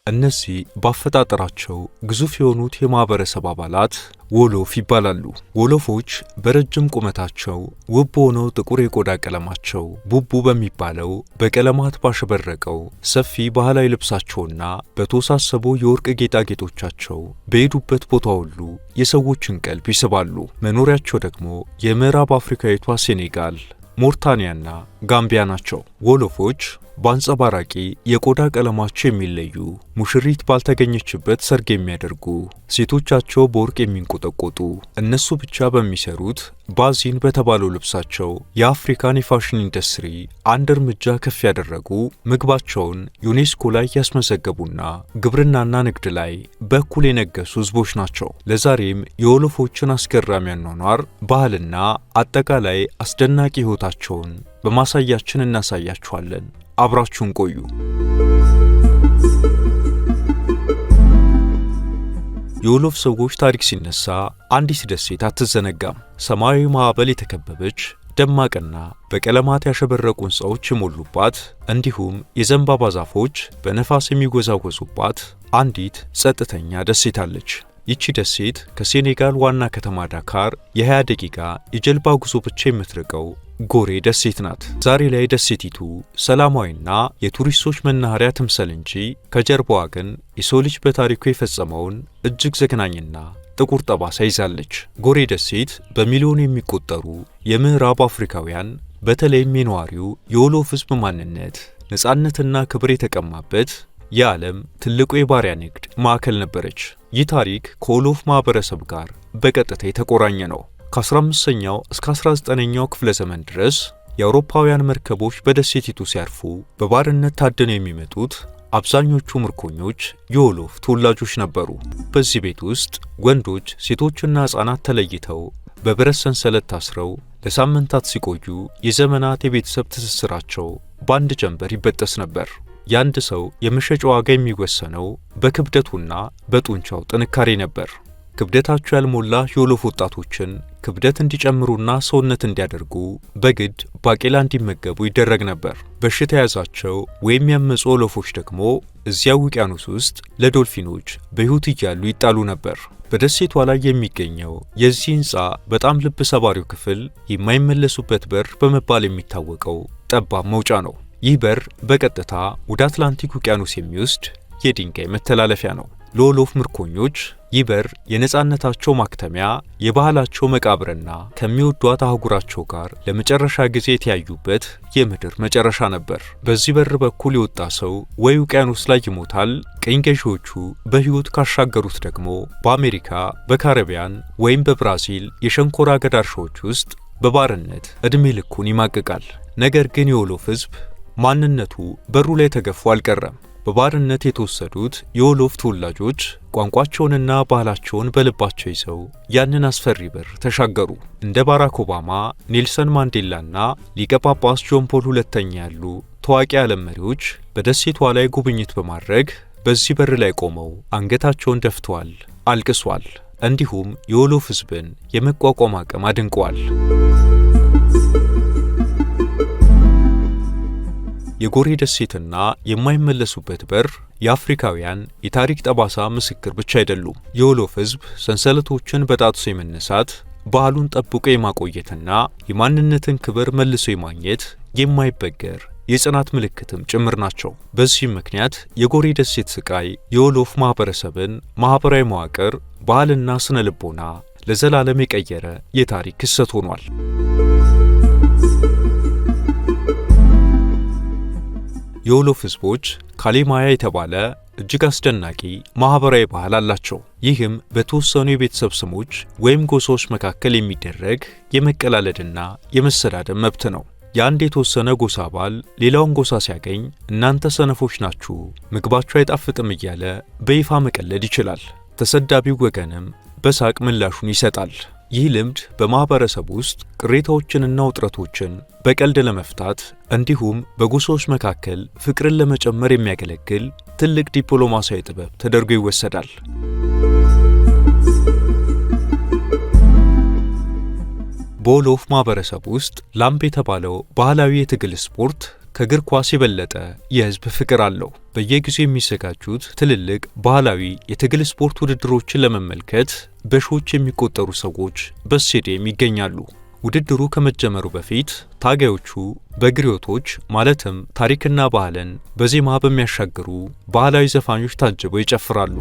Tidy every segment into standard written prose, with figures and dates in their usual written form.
እነዚህ ባፈጣጠራቸው ግዙፍ የሆኑት የማህበረሰብ አባላት ወሎፍ ይባላሉ። ወሎፎች በረጅም ቁመታቸው ውብ በሆነው ጥቁር የቆዳ ቀለማቸው ቡቡ በሚባለው በቀለማት ባሸበረቀው ሰፊ ባህላዊ ልብሳቸውና በተወሳሰቡ የወርቅ ጌጣጌጦቻቸው በሄዱበት ቦታ ሁሉ የሰዎችን ቀልብ ይስባሉ። መኖሪያቸው ደግሞ የምዕራብ አፍሪካዊቷ ሴኔጋል፣ ሞርታኒያና ጋምቢያ ናቸው። ወሎፎች በአንጸባራቂ የቆዳ ቀለማቸው የሚለዩ፣ ሙሽሪት ባልተገኘችበት ሰርግ የሚያደርጉ፣ ሴቶቻቸው በወርቅ የሚንቆጠቆጡ፣ እነሱ ብቻ በሚሰሩት ባዚን በተባለው ልብሳቸው የአፍሪካን የፋሽን ኢንዱስትሪ አንድ እርምጃ ከፍ ያደረጉ፣ ምግባቸውን ዩኔስኮ ላይ ያስመዘገቡና ግብርናና ንግድ ላይ በኩል የነገሱ ህዝቦች ናቸው። ለዛሬም የወሎፎችን አስገራሚ አኗኗር፣ ባህልና አጠቃላይ አስደናቂ ህይወታቸውን በማሳያችን እናሳያችኋለን። አብራችሁን ቆዩ። የወሎፍ ሰዎች ታሪክ ሲነሳ አንዲት ደሴት አትዘነጋም። ሰማያዊ ማዕበል የተከበበች ደማቅና በቀለማት ያሸበረቁ ሕንፃዎች የሞሉባት እንዲሁም የዘንባባ ዛፎች በነፋስ የሚወዛወዙባት አንዲት ጸጥተኛ ደሴት አለች። ይቺ ደሴት ከሴኔጋል ዋና ከተማ ዳካር የ20 ደቂቃ የጀልባ ጉዞ ብቻ የምትርቀው ጎሬ ደሴት ናት። ዛሬ ላይ ደሴቲቱ ሰላማዊና የቱሪስቶች መናኸሪያ ትምሰል እንጂ ከጀርባዋ ግን የሰው ልጅ በታሪኩ የፈጸመውን እጅግ ዘግናኝና ጥቁር ጠባሳ ይዛለች። ጎሬ ደሴት በሚሊዮን የሚቆጠሩ የምዕራብ አፍሪካውያን በተለይም የነዋሪው የወሎፍ ሕዝብ ማንነት፣ ነፃነትና ክብር የተቀማበት የዓለም ትልቁ የባሪያ ንግድ ማዕከል ነበረች። ይህ ታሪክ ከወሎፍ ማህበረሰብ ጋር በቀጥታ የተቆራኘ ነው። ከ15ኛው እስከ 19ኛው ክፍለ ዘመን ድረስ የአውሮፓውያን መርከቦች በደሴቲቱ ሲያርፉ በባርነት ታድነው የሚመጡት አብዛኞቹ ምርኮኞች የወሎፍ ተወላጆች ነበሩ። በዚህ ቤት ውስጥ ወንዶች፣ ሴቶችና ሕፃናት ተለይተው በብረት ሰንሰለት ታስረው ለሳምንታት ሲቆዩ የዘመናት የቤተሰብ ትስስራቸው በአንድ ጀንበር ይበጠስ ነበር። የአንድ ሰው የመሸጫ ዋጋ የሚወሰነው በክብደቱና በጡንቻው ጥንካሬ ነበር። ክብደታቸው ያልሞላ የወሎፍ ወጣቶችን ክብደት እንዲጨምሩና ሰውነት እንዲያደርጉ በግድ ባቄላ እንዲመገቡ ይደረግ ነበር። በሽታ የያዛቸው ወይም ያመጹ ወሎፎች ደግሞ እዚያው ውቅያኖስ ውስጥ ለዶልፊኖች በሕይወት እያሉ ይጣሉ ነበር። በደሴቷ ላይ የሚገኘው የዚህ ሕንፃ በጣም ልብ ሰባሪው ክፍል የማይመለሱበት በር በመባል የሚታወቀው ጠባብ መውጫ ነው። ይህ በር በቀጥታ ወደ አትላንቲክ ውቅያኖስ የሚወስድ የድንጋይ መተላለፊያ ነው። ለወሎፍ ምርኮኞች ይህ በር የነፃነታቸው ማክተሚያ፣ የባህላቸው መቃብርና ከሚወዷት አህጉራቸው ጋር ለመጨረሻ ጊዜ የተያዩበት የምድር መጨረሻ ነበር። በዚህ በር በኩል የወጣ ሰው ወይ ውቅያኖስ ላይ ይሞታል፣ ቅኝ ገዢዎቹ በሕይወት ካሻገሩት ደግሞ በአሜሪካ፣ በካሪቢያን ወይም በብራዚል የሸንኮራ አገዳ እርሻዎች ውስጥ በባርነት ዕድሜ ልኩን ይማቅቃል። ነገር ግን የወሎፍ ሕዝብ ማንነቱ በሩ ላይ ተገፎ አልቀረም። በባርነት የተወሰዱት የወሎፍ ተወላጆች ቋንቋቸውንና ባህላቸውን በልባቸው ይዘው ያንን አስፈሪ በር ተሻገሩ። እንደ ባራክ ኦባማ፣ ኔልሰን ማንዴላና ሊቀ ጳጳስ ጆን ፖል ሁለተኛ ያሉ ታዋቂ ዓለም መሪዎች በደሴቷ ላይ ጉብኝት በማድረግ በዚህ በር ላይ ቆመው አንገታቸውን ደፍተዋል፣ አልቅሷል። እንዲሁም የወሎፍ ሕዝብን የመቋቋም አቅም አድንቀዋል። የጎሬ ደሴትና የማይመለሱበት በር የአፍሪካውያን የታሪክ ጠባሳ ምስክር ብቻ አይደሉም። የወሎፍ ሕዝብ ሰንሰለቶችን በጣጥሶ የመነሳት፣ ባህሉን ጠብቆ የማቆየትና የማንነትን ክብር መልሶ የማግኘት የማይበገር የጽናት ምልክትም ጭምር ናቸው። በዚህም ምክንያት የጎሬ ደሴት ስቃይ የወሎፍ ማህበረሰብን ማህበራዊ መዋቅር፣ ባህልና ስነ ልቦና ለዘላለም የቀየረ የታሪክ ክስተት ሆኗል። የወሎፍ ሕዝቦች ካሌማያ የተባለ እጅግ አስደናቂ ማህበራዊ ባህል አላቸው። ይህም በተወሰኑ የቤተሰብ ስሞች ወይም ጎሳዎች መካከል የሚደረግ የመቀላለድና የመሰዳደብ መብት ነው። የአንድ የተወሰነ ጎሳ አባል ሌላውን ጎሳ ሲያገኝ እናንተ ሰነፎች ናችሁ፣ ምግባችሁ አይጣፍጥም እያለ በይፋ መቀለድ ይችላል። ተሰዳቢው ወገንም በሳቅ ምላሹን ይሰጣል። ይህ ልምድ በማህበረሰብ ውስጥ ቅሬታዎችንና ውጥረቶችን በቀልድ ለመፍታት እንዲሁም በጎሳዎች መካከል ፍቅርን ለመጨመር የሚያገለግል ትልቅ ዲፕሎማሲያዊ ጥበብ ተደርጎ ይወሰዳል። በወሎፍ ማህበረሰብ ውስጥ ላምፕ የተባለው ባህላዊ የትግል ስፖርት ከእግር ኳስ የበለጠ የህዝብ ፍቅር አለው። በየጊዜው የሚዘጋጁት ትልልቅ ባህላዊ የትግል ስፖርት ውድድሮችን ለመመልከት በሺዎች የሚቆጠሩ ሰዎች በስቴዲየም ይገኛሉ። ውድድሩ ከመጀመሩ በፊት ታጋዮቹ በግሪዮቶች ማለትም ታሪክና ባህልን በዜማ በሚያሻግሩ ባህላዊ ዘፋኞች ታጅበው ይጨፍራሉ።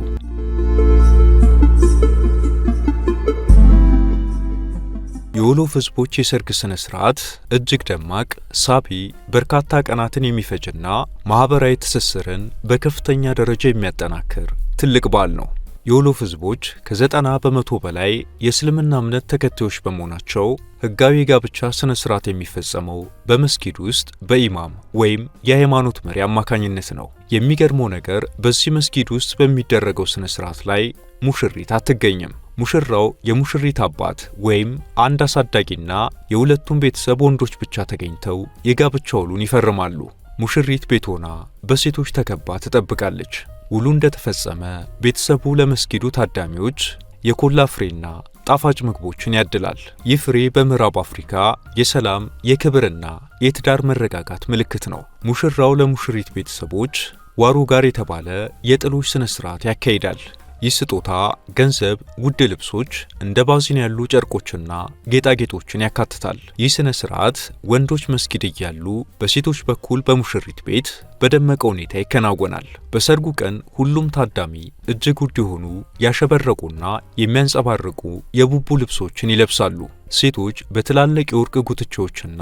የወሎፍ ህዝቦች የሰርግ ስነ ስርዓት እጅግ ደማቅ፣ ሳቢ፣ በርካታ ቀናትን የሚፈጅና ማህበራዊ ትስስርን በከፍተኛ ደረጃ የሚያጠናክር ትልቅ በዓል ነው። የወሎፍ ህዝቦች ከ90 በመቶ በላይ የእስልምና እምነት ተከታዮች በመሆናቸው ህጋዊ የጋብቻ ስነ ስርዓት የሚፈጸመው በመስጊድ ውስጥ በኢማም ወይም የሃይማኖት መሪ አማካኝነት ነው። የሚገርመው ነገር በዚህ መስጊድ ውስጥ በሚደረገው ስነ ስርዓት ላይ ሙሽሪት አትገኝም። ሙሽራው የሙሽሪት አባት ወይም አንድ አሳዳጊና የሁለቱም ቤተሰብ ወንዶች ብቻ ተገኝተው የጋብቻ ውሉን ይፈርማሉ። ሙሽሪት ቤት ሆና በሴቶች ተከባ ትጠብቃለች። ውሉ እንደተፈጸመ ቤተሰቡ ለመስጊዱ ታዳሚዎች የኮላ ፍሬና ጣፋጭ ምግቦችን ያድላል። ይህ ፍሬ በምዕራብ አፍሪካ የሰላም የክብርና የትዳር መረጋጋት ምልክት ነው። ሙሽራው ለሙሽሪት ቤተሰቦች ዋሩ ጋር የተባለ የጥሎሽ ስነ ስርዓት ያካሂዳል። ይህ ስጦታ ገንዘብ፣ ውድ ልብሶች፣ እንደ ባዚን ያሉ ጨርቆችና ጌጣጌጦችን ያካትታል። ይህ ስነ ስርዓት ወንዶች መስጊድ እያሉ በሴቶች በኩል በሙሽሪት ቤት በደመቀ ሁኔታ ይከናወናል። በሰርጉ ቀን ሁሉም ታዳሚ እጅግ ውድ የሆኑ ያሸበረቁና የሚያንጸባርቁ የቡቡ ልብሶችን ይለብሳሉ። ሴቶች በትላልቅ የወርቅ ጉትቻዎችና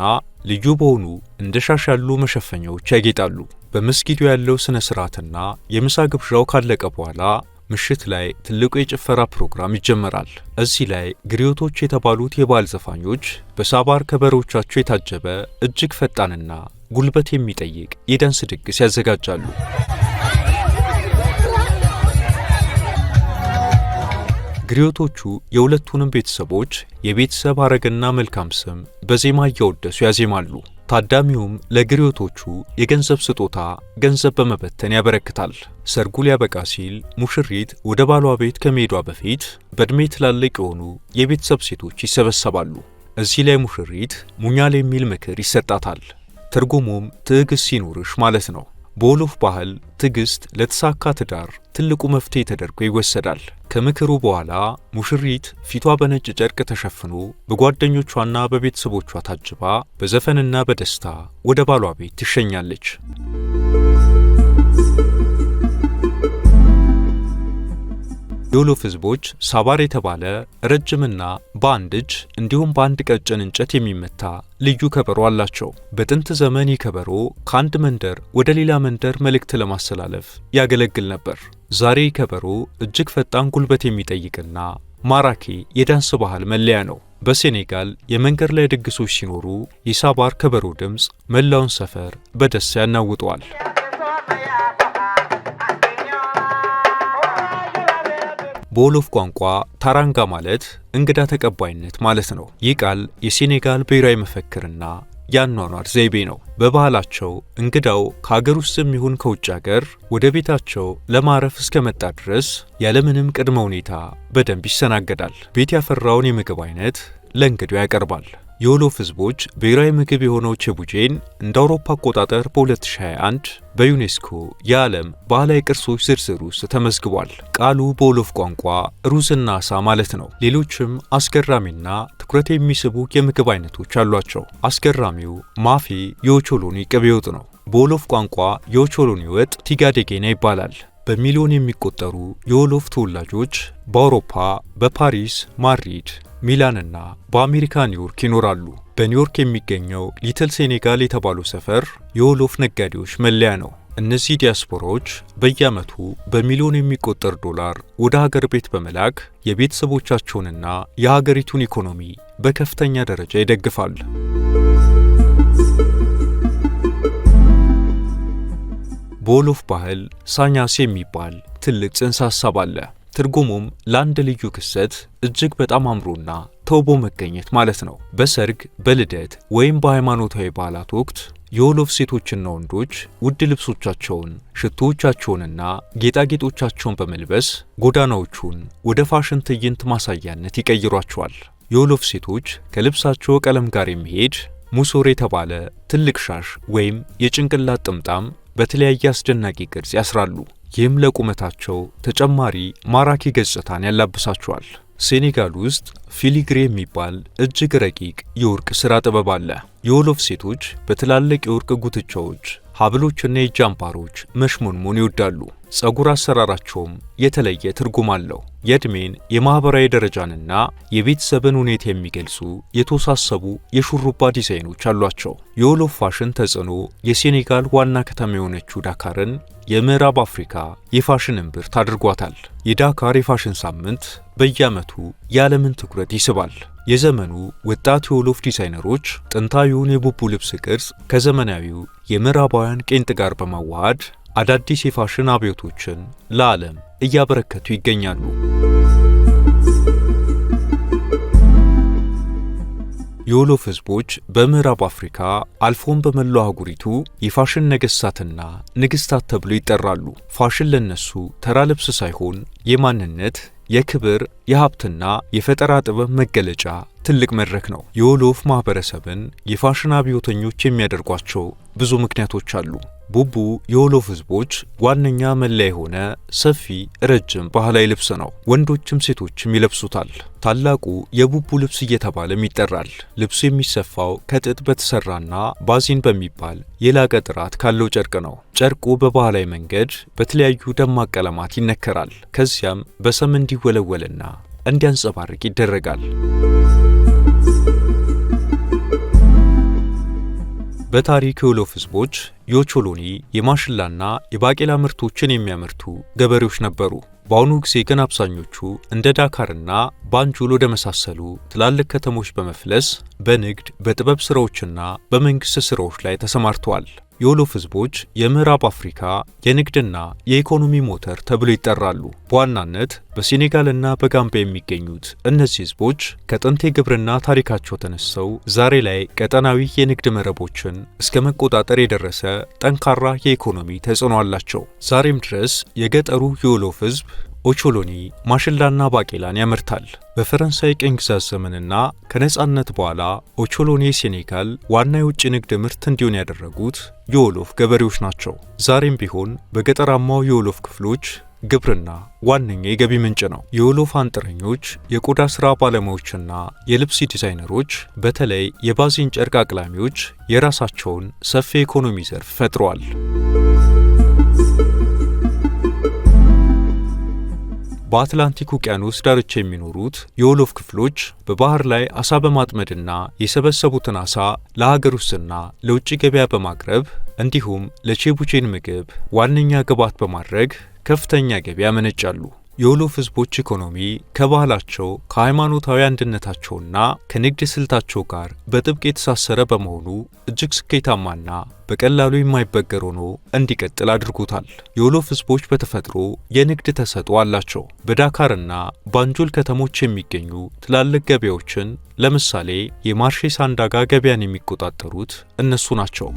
ልዩ በሆኑ እንደ ሻሽ ያሉ መሸፈኛዎች ያጌጣሉ። በመስጊዱ ያለው ስነ ስርዓትና የምሳ ግብዣው ካለቀ በኋላ ምሽት ላይ ትልቁ የጭፈራ ፕሮግራም ይጀመራል። እዚህ ላይ ግሪዮቶች የተባሉት የባህል ዘፋኞች በሳባር ከበሮቻቸው የታጀበ እጅግ ፈጣንና ጉልበት የሚጠይቅ የዳንስ ድግስ ያዘጋጃሉ። ግሪዮቶቹ የሁለቱንም ቤተሰቦች የቤተሰብ ሐረግና መልካም ስም በዜማ እያወደሱ ያዜማሉ። ታዳሚውም ለግሪዮቶቹ የገንዘብ ስጦታ ገንዘብ በመበተን ያበረክታል። ሰርጉ ሊያበቃ ሲል ሙሽሪት ወደ ባሏ ቤት ከመሄዷ በፊት በዕድሜ ትላልቅ የሆኑ የቤተሰብ ሴቶች ይሰበሰባሉ። እዚህ ላይ ሙሽሪት ሙኛል የሚል ምክር ይሰጣታል። ትርጉሙም ትዕግስት ሲኖርሽ ማለት ነው። በወሎፍ ባህል ትዕግስት ለተሳካ ትዳር ትልቁ መፍትሄ ተደርጎ ይወሰዳል። ከምክሩ በኋላ ሙሽሪት ፊቷ በነጭ ጨርቅ ተሸፍኖ በጓደኞቿና በቤተሰቦቿ ታጅባ በዘፈንና በደስታ ወደ ባሏ ቤት ትሸኛለች። የወሎፍ ህዝቦች ሳባር የተባለ ረጅምና በአንድ እጅ እንዲሁም በአንድ ቀጭን እንጨት የሚመታ ልዩ ከበሮ አላቸው። በጥንት ዘመን ይህ ከበሮ ከአንድ መንደር ወደ ሌላ መንደር መልእክት ለማስተላለፍ ያገለግል ነበር። ዛሬ ከበሮ እጅግ ፈጣን ጉልበት የሚጠይቅና ማራኪ የዳንስ ባህል መለያ ነው። በሴኔጋል የመንገድ ላይ ድግሶች ሲኖሩ የሳባር ከበሮ ድምፅ መላውን ሰፈር በደስታ ያናውጠዋል። በወሎፍ ቋንቋ ታራንጋ ማለት እንግዳ ተቀባይነት ማለት ነው። ይህ ቃል የሴኔጋል ብሔራዊ መፈክርና የአኗኗር ዘይቤ ነው። በባህላቸው እንግዳው ከሀገር ውስጥም ይሁን ከውጭ ሀገር ወደ ቤታቸው ለማረፍ እስከመጣ ድረስ ያለምንም ቅድመ ሁኔታ በደንብ ይስተናገዳል። ቤት ያፈራውን የምግብ አይነት ለእንግዳው ያቀርባል። የወሎፍ ህዝቦች ብሔራዊ ምግብ የሆነው ቼቡጄን እንደ አውሮፓ አቆጣጠር በ2021 በዩኔስኮ የዓለም ባህላዊ ቅርሶች ዝርዝር ውስጥ ተመዝግቧል። ቃሉ በወሎፍ ቋንቋ ሩዝና አሳ ማለት ነው። ሌሎችም አስገራሚና ትኩረት የሚስቡ የምግብ አይነቶች አሏቸው። አስገራሚው ማፌ የኦቾሎኒ ቅቤ ወጥ ነው። በወሎፍ ቋንቋ የኦቾሎኒ ወጥ ቲጋዴጌና ይባላል። በሚሊዮን የሚቆጠሩ የወሎፍ ተወላጆች በአውሮፓ በፓሪስ፣ ማድሪድ፣ ሚላንና በአሜሪካ ኒውዮርክ ይኖራሉ። በኒውዮርክ የሚገኘው ሊትል ሴኔጋል የተባለው ሰፈር የወሎፍ ነጋዴዎች መለያ ነው። እነዚህ ዲያስፖራዎች በየዓመቱ በሚሊዮን የሚቆጠር ዶላር ወደ ሀገር ቤት በመላክ የቤተሰቦቻቸውንና የሀገሪቱን ኢኮኖሚ በከፍተኛ ደረጃ ይደግፋል። በወሎፍ ባህል ሳኛስ የሚባል ትልቅ ጽንሰ ሐሳብ አለ። ትርጉሙም ለአንድ ልዩ ክስተት እጅግ በጣም አምሮና ተውቦ መገኘት ማለት ነው። በሰርግ፣ በልደት ወይም በሃይማኖታዊ በዓላት ወቅት የወሎፍ ሴቶችና ወንዶች ውድ ልብሶቻቸውን፣ ሽቶዎቻቸውንና ጌጣጌጦቻቸውን በመልበስ ጎዳናዎቹን ወደ ፋሽን ትዕይንት ማሳያነት ይቀይሯቸዋል። የወሎፍ ሴቶች ከልብሳቸው ቀለም ጋር የሚሄድ ሙሶር የተባለ ትልቅ ሻሽ ወይም የጭንቅላት ጥምጣም በተለያየ አስደናቂ ቅርጽ ያስራሉ። ይህም ለቁመታቸው ተጨማሪ ማራኪ ገጽታን ያላብሳቸዋል። ሴኔጋል ውስጥ ፊሊግሪ የሚባል እጅግ ረቂቅ የወርቅ ሥራ ጥበብ አለ። የወሎፍ ሴቶች በትላልቅ የወርቅ ጉትቻዎች፣ ሐብሎችና የእጅ አምባሮች መሽሞንሞን ይወዳሉ። ጸጉር አሰራራቸውም የተለየ ትርጉም አለው። የዕድሜን የማኅበራዊ ደረጃንና የቤተሰብን ሁኔታ የሚገልጹ የተወሳሰቡ የሹሩባ ዲዛይኖች አሏቸው። የወሎፍ ፋሽን ተጽዕኖ የሴኔጋል ዋና ከተማ የሆነችው ዳካርን የምዕራብ አፍሪካ የፋሽን እምብርት አድርጓታል። የዳካር የፋሽን ሳምንት በየዓመቱ የዓለምን ትኩረት ይስባል። የዘመኑ ወጣት የወሎፍ ዲዛይነሮች ጥንታዊውን የቡቡ ልብስ ቅርጽ ከዘመናዊው የምዕራባውያን ቄንጥ ጋር በማዋሃድ አዳዲስ የፋሽን አብዮቶችን ለዓለም እያበረከቱ ይገኛሉ። የወሎፍ ሕዝቦች በምዕራብ አፍሪካ አልፎም በመላው አህጉሪቱ የፋሽን ነገሥታትና ንግሥታት ተብለው ይጠራሉ። ፋሽን ለነሱ ተራ ልብስ ሳይሆን የማንነት፣ የክብር፣ የሀብትና የፈጠራ ጥበብ መገለጫ ትልቅ መድረክ ነው። የወሎፍ ማህበረሰብን የፋሽን አብዮተኞች የሚያደርጓቸው ብዙ ምክንያቶች አሉ። ቡቡ የወሎፍ ሕዝቦች ዋነኛ መለያ የሆነ ሰፊ ረጅም ባህላዊ ልብስ ነው። ወንዶችም ሴቶችም ይለብሱታል። ታላቁ የቡቡ ልብስ እየተባለም ይጠራል። ልብሱ የሚሰፋው ከጥጥ በተሰራና ባዚን በሚባል የላቀ ጥራት ካለው ጨርቅ ነው። ጨርቁ በባህላዊ መንገድ በተለያዩ ደማቅ ቀለማት ይነከራል። ከዚያም በሰም እንዲወለወልና እንዲያንጸባርቅ ይደረጋል። በታሪክ የወሎፍ ሕዝቦች የኦቾሎኒ የማሽላና የባቄላ ምርቶችን የሚያመርቱ ገበሬዎች ነበሩ። በአሁኑ ጊዜ ግን አብዛኞቹ እንደ ዳካርና ባንጁል ወደ መሳሰሉ ትላልቅ ከተሞች በመፍለስ በንግድ፣ በጥበብ ሥራዎችና በመንግሥት ሥራዎች ላይ ተሰማርተዋል። የወሎፍ ሕዝቦች የምዕራብ አፍሪካ የንግድና የኢኮኖሚ ሞተር ተብለው ይጠራሉ። በዋናነት በሴኔጋልና በጋምቢያ የሚገኙት እነዚህ ሕዝቦች ከጥንት የግብርና ታሪካቸው ተነስተው ዛሬ ላይ ቀጠናዊ የንግድ መረቦችን እስከ መቆጣጠር የደረሰ ጠንካራ የኢኮኖሚ ተጽዕኖ አላቸው። ዛሬም ድረስ የገጠሩ የወሎፍ ሕዝብ ኦቾሎኒ ማሽላና ባቄላን ያመርታል። በፈረንሳይ ቅኝ ግዛት ዘመንና ከነጻነት በኋላ ኦቾሎኒ የሴኔጋል ዋና የውጭ ንግድ ምርት እንዲሆን ያደረጉት የወሎፍ ገበሬዎች ናቸው። ዛሬም ቢሆን በገጠራማው የወሎፍ ክፍሎች ግብርና ዋነኛ የገቢ ምንጭ ነው። የወሎፍ አንጥረኞች፣ የቆዳ ሥራ ባለሙያዎችና የልብስ ዲዛይነሮች በተለይ የባዚን ጨርቅ አቅላሚዎች የራሳቸውን ሰፊ ኢኮኖሚ ዘርፍ ፈጥረዋል። በአትላንቲክ ውቅያኖስ ዳርቻ የሚኖሩት የወሎፍ ክፍሎች በባህር ላይ አሳ በማጥመድና የሰበሰቡትን አሳ ለሀገር ውስጥና ለውጭ ገበያ በማቅረብ እንዲሁም ለቼቡቼን ምግብ ዋነኛ ግብዓት በማድረግ ከፍተኛ ገቢ ያመነጫሉ። የወሎፍ ሕዝቦች ኢኮኖሚ ከባህላቸው ከሃይማኖታዊ አንድነታቸውና ከንግድ ስልታቸው ጋር በጥብቅ የተሳሰረ በመሆኑ እጅግ ስኬታማና በቀላሉ የማይበገር ሆኖ እንዲቀጥል አድርጎታል። የወሎፍ ሕዝቦች በተፈጥሮ የንግድ ተሰጥኦ አላቸው። በዳካርና ባንጁል ከተሞች የሚገኙ ትላልቅ ገበያዎችን ለምሳሌ የማርሼ ሳንዳጋ ገበያን የሚቆጣጠሩት እነሱ ናቸው።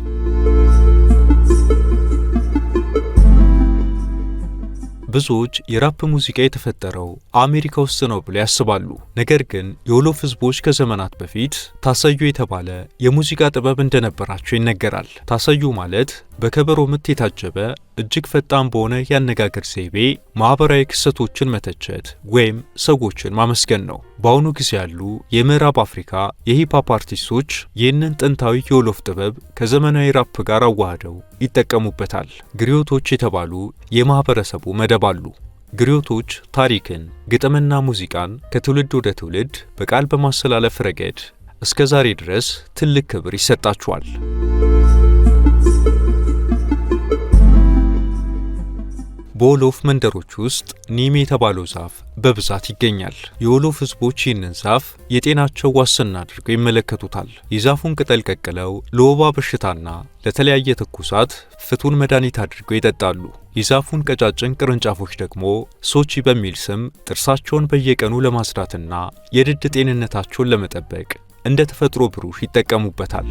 ብዙዎች የራፕ ሙዚቃ የተፈጠረው አሜሪካ ውስጥ ነው ብለው ያስባሉ። ነገር ግን የወሎፍ ሕዝቦች ከዘመናት በፊት ታሰዩ የተባለ የሙዚቃ ጥበብ እንደነበራቸው ይነገራል። ታሰዩ ማለት በከበሮ ምት የታጀበ እጅግ ፈጣን በሆነ የአነጋገር ዘይቤ ማኅበራዊ ክስተቶችን መተቸት ወይም ሰዎችን ማመስገን ነው። በአሁኑ ጊዜ ያሉ የምዕራብ አፍሪካ የሂፕሆፕ አርቲስቶች ይህንን ጥንታዊ የወሎፍ ጥበብ ከዘመናዊ ራፕ ጋር አዋህደው ይጠቀሙበታል። ግሪዮቶች የተባሉ የማኅበረሰቡ መደብ አሉ። ግሪዮቶች ታሪክን፣ ግጥምና ሙዚቃን ከትውልድ ወደ ትውልድ በቃል በማስተላለፍ ረገድ እስከ ዛሬ ድረስ ትልቅ ክብር ይሰጣቸዋል። በወሎፍ መንደሮች ውስጥ ኒም የተባለው ዛፍ በብዛት ይገኛል። የወሎፍ ሕዝቦች ይህንን ዛፍ የጤናቸው ዋስትና አድርገው ይመለከቱታል። የዛፉን ቅጠል ቀቅለው ለወባ በሽታና ለተለያየ ትኩሳት ፍቱን መድኃኒት አድርገው ይጠጣሉ። የዛፉን ቀጫጭን ቅርንጫፎች ደግሞ ሶቺ በሚል ስም ጥርሳቸውን በየቀኑ ለማጽዳትና የድድ ጤንነታቸውን ለመጠበቅ እንደ ተፈጥሮ ብሩሽ ይጠቀሙበታል።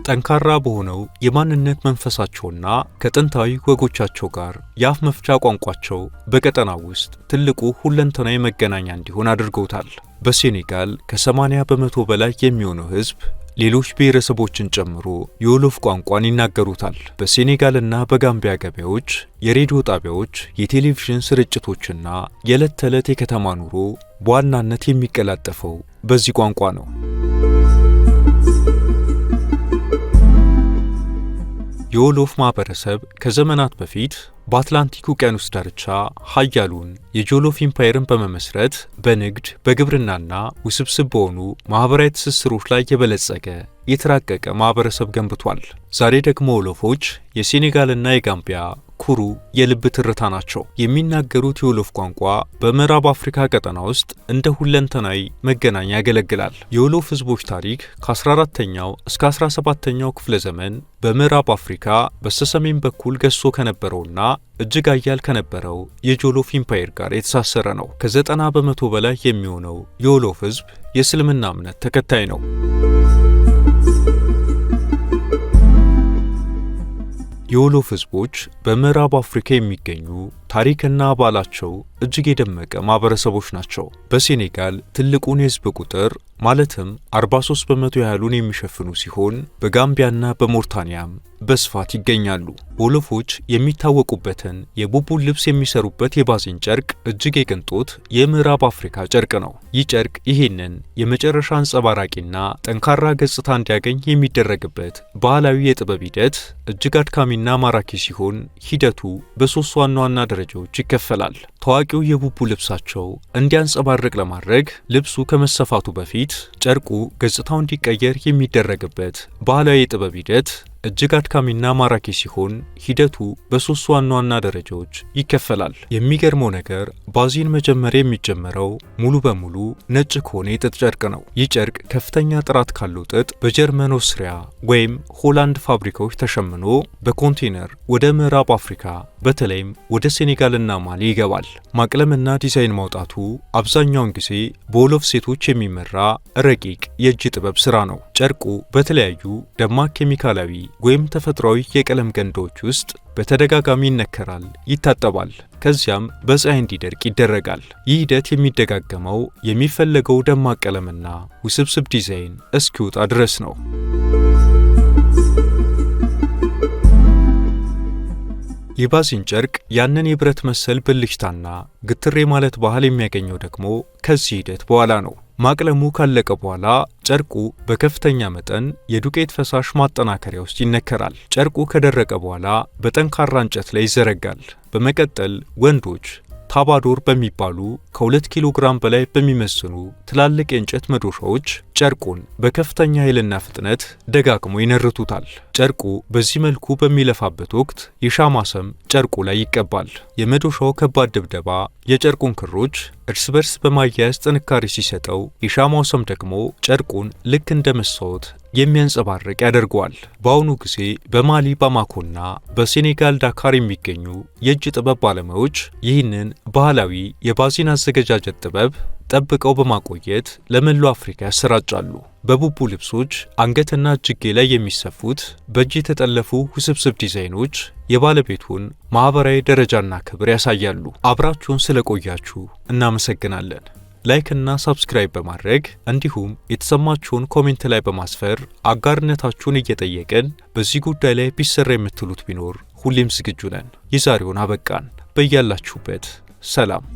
ጠንካራ በሆነው የማንነት መንፈሳቸውና ከጥንታዊ ወጎቻቸው ጋር የአፍ መፍቻ ቋንቋቸው በቀጠናው ውስጥ ትልቁ ሁለንተናዊ መገናኛ እንዲሆን አድርገውታል። በሴኔጋል ከ80 በመቶ በላይ የሚሆነው ሕዝብ ሌሎች ብሔረሰቦችን ጨምሮ የወሎፍ ቋንቋን ይናገሩታል። በሴኔጋልና በጋምቢያ ገበያዎች፣ የሬዲዮ ጣቢያዎች፣ የቴሌቪዥን ስርጭቶችና የዕለት ተዕለት የከተማ ኑሮ በዋናነት የሚቀላጠፈው በዚህ ቋንቋ ነው። የወሎፍ ማህበረሰብ ከዘመናት በፊት በአትላንቲክ ውቅያኖስ ዳርቻ ኃያሉን የጆሎፍ ኢምፓየርን በመመስረት በንግድ በግብርናና ውስብስብ በሆኑ ማህበራዊ ትስስሮች ላይ የበለጸገ የተራቀቀ ማህበረሰብ ገንብቷል። ዛሬ ደግሞ ወሎፎች የሴኔጋልና የጋምቢያ ኩሩ የልብ ትርታ ናቸው። የሚናገሩት የወሎፍ ቋንቋ በምዕራብ አፍሪካ ቀጠና ውስጥ እንደ ሁለንተናዊ መገናኛ ያገለግላል። የወሎፍ ህዝቦች ታሪክ ከ14ኛው እስከ 17ኛው ክፍለ ዘመን በምዕራብ አፍሪካ በስተሰሜን በኩል ገዝቶ ከነበረውና እጅግ ኃያል ከነበረው የጆሎፍ ኢምፓየር ጋር የተሳሰረ ነው። ከ90 በመቶ በላይ የሚሆነው የወሎፍ ህዝብ የእስልምና እምነት ተከታይ ነው። የወሎፍ ህዝቦች በምዕራብ አፍሪካ የሚገኙ ታሪክና ባህላቸው እጅግ የደመቀ ማህበረሰቦች ናቸው። በሴኔጋል ትልቁን የህዝብ ቁጥር ማለትም 43 በመቶ ያህሉን የሚሸፍኑ ሲሆን በጋምቢያና በሞርታኒያም በስፋት ይገኛሉ። ወሎፎች የሚታወቁበትን የቡቡን ልብስ የሚሰሩበት የባዚን ጨርቅ እጅግ የቅንጦት የምዕራብ አፍሪካ ጨርቅ ነው። ይህ ጨርቅ ይህንን የመጨረሻ አንጸባራቂና ጠንካራ ገጽታ እንዲያገኝ የሚደረግበት ባህላዊ የጥበብ ሂደት እጅግ አድካሚና ማራኪ ሲሆን ሂደቱ በሶስት ዋና ዋና ደረጃዎች ይከፈላል። ታዋቂው የቡቡ ልብሳቸው እንዲያንጸባርቅ ለማድረግ ልብሱ ከመሰፋቱ በፊት ጨርቁ ገጽታው እንዲቀየር የሚደረግበት ባህላዊ የጥበብ ሂደት እጅግ አድካሚና ማራኪ ሲሆን ሂደቱ በሶስት ዋና ዋና ደረጃዎች ይከፈላል። የሚገርመው ነገር ባዚን መጀመሪያ የሚጀመረው ሙሉ በሙሉ ነጭ ከሆነ የጥጥ ጨርቅ ነው። ይህ ጨርቅ ከፍተኛ ጥራት ካለው ጥጥ በጀርመን፣ ኦስትሪያ ወይም ሆላንድ ፋብሪካዎች ተሸምኖ በኮንቴነር ወደ ምዕራብ አፍሪካ በተለይም ወደ ሴኔጋልና ማሊ ይገባል። ማቅለምና ዲዛይን ማውጣቱ አብዛኛውን ጊዜ በወሎፍ ሴቶች የሚመራ ረቂቅ የእጅ ጥበብ ስራ ነው። ጨርቁ በተለያዩ ደማቅ ኬሚካላዊ ወይም ተፈጥሯዊ የቀለም ገንዳዎች ውስጥ በተደጋጋሚ ይነከራል፣ ይታጠባል፣ ከዚያም በፀሐይ እንዲደርቅ ይደረጋል። ይህ ሂደት የሚደጋገመው የሚፈለገው ደማቅ ቀለምና ውስብስብ ዲዛይን እስኪወጣ ድረስ ነው። የባዚን ጨርቅ ያንን የብረት መሰል ብልጭታና ግትሬ ማለት ባህል የሚያገኘው ደግሞ ከዚህ ሂደት በኋላ ነው። ማቅለሙ ካለቀ በኋላ ጨርቁ በከፍተኛ መጠን የዱቄት ፈሳሽ ማጠናከሪያ ውስጥ ይነከራል። ጨርቁ ከደረቀ በኋላ በጠንካራ እንጨት ላይ ይዘረጋል። በመቀጠል ወንዶች ታባዶር በሚባሉ ከ2 ኪሎ ግራም በላይ በሚመስሉ ትላልቅ የእንጨት መዶሻዎች ጨርቁን በከፍተኛ ኃይልና ፍጥነት ደጋግሞ ይነርቱታል። ጨርቁ በዚህ መልኩ በሚለፋበት ወቅት የሻማ ሰም ጨርቁ ላይ ይቀባል። የመዶሻው ከባድ ድብደባ የጨርቁን ክሮች እርስ በርስ በማያያዝ ጥንካሬ ሲሰጠው፣ የሻማው ሰም ደግሞ ጨርቁን ልክ እንደ መስታወት የሚያንጸባርቅ ያደርገዋል። በአሁኑ ጊዜ በማሊ ባማኮና በሴኔጋል ዳካር የሚገኙ የእጅ ጥበብ ባለሙያዎች ይህንን ባህላዊ የባዚን አዘገጃጀት ጥበብ ጠብቀው በማቆየት ለመላው አፍሪካ ያሰራጫሉ። በቡቡ ልብሶች አንገትና እጅጌ ላይ የሚሰፉት በእጅ የተጠለፉ ውስብስብ ዲዛይኖች የባለቤቱን ማህበራዊ ደረጃና ክብር ያሳያሉ። አብራችሁን ስለቆያችሁ እናመሰግናለን። ላይክ እና ሰብስክራይብ በማድረግ እንዲሁም የተሰማችሁን ኮሜንት ላይ በማስፈር አጋርነታችሁን እየጠየቅን በዚህ ጉዳይ ላይ ቢሰራ የምትሉት ቢኖር ሁሌም ዝግጁ ነን። የዛሬውን አበቃን። በያላችሁበት ሰላም።